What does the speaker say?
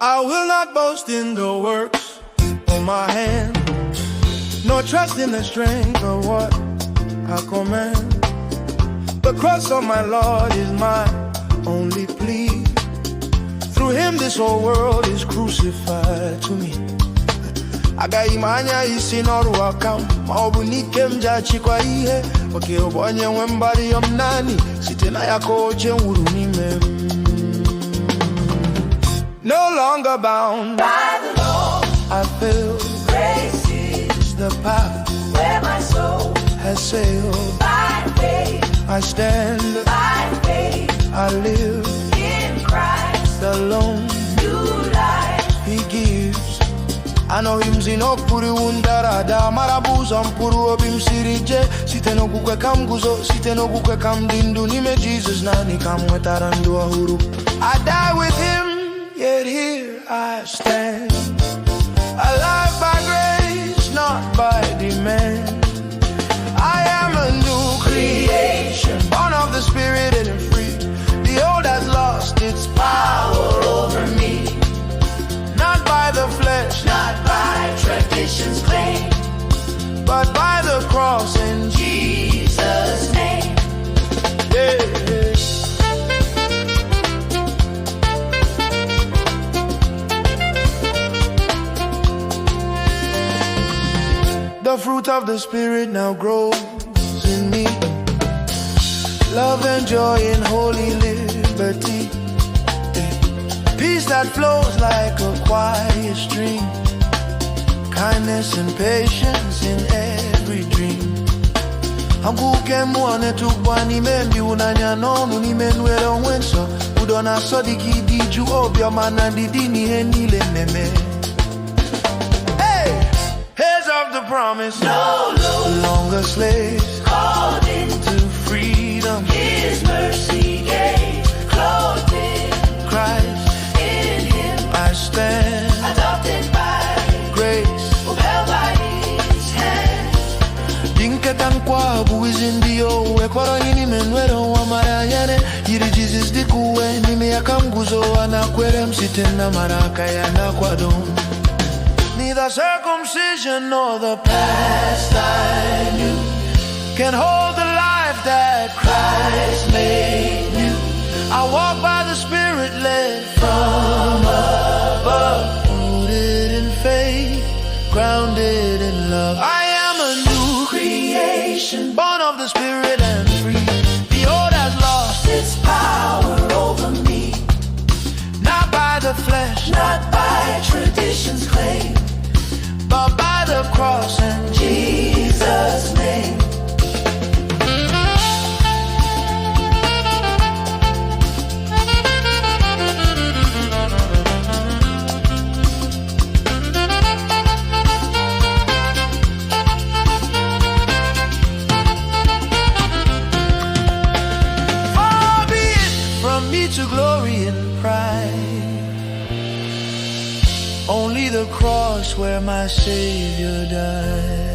I will not boast in the works of my hand, nor trust in the strength of what I command. The cross of my Lord is my only plea. Through him this whole world is crucified to me. Agaimanya isi noru akam maobu nikemja chikwa ihe wake obonye wembari yomnani site na yako oche urunime. No longer bound by the law, I feel grace is the path where my soul has sailed. by faith, I stand, by faith, I live in Christ, alone. new life. He gives. I know him zino puri undarada marabuza mpuru obim sirije site no kukwe kam guzo site no kukwe kam dindu nime Jesus nani kam wetarandu ahuru. I die with him, yet here I stand, alive by grace, not by demand. I am a new creation, born of the Spirit and free. The old has lost its power over me, not by the flesh, Not by tradition's claim, but by the cross in Jesus' name. yeah. The fruit of the Spirit now grows in me, love and joy in holy liberty, peace that flows like a quiet stream, kindness and patience in every dream. Anguke muone tukwani membi unanya nonu ni menwele onwenso udona sodiki diju obyo mana didini henile meme. Hey, heirs of the promise, No longer slaves, called into to freedom, his mercy gave, clothed in Christ him, I stand, adopted by, grace. upheld by his hand. Dinketan kwa buizindio wekwaro ini menwero wa marayane yiri Jesus dikuwe nime yakamguzo anakwere msitena maraka yana kwadon. Neither circumcision nor the past I knew can hold the life that Christ made new. I walk by the Spirit led from above, rooted in faith, grounded in love. I am a new creation, born of the Spirit and free. The old has lost Its power over me, not by the flesh, not by tradition's claim, but by the cross and Jesus' name. Far be it from me to glory in pride, only the cross where my Savior died.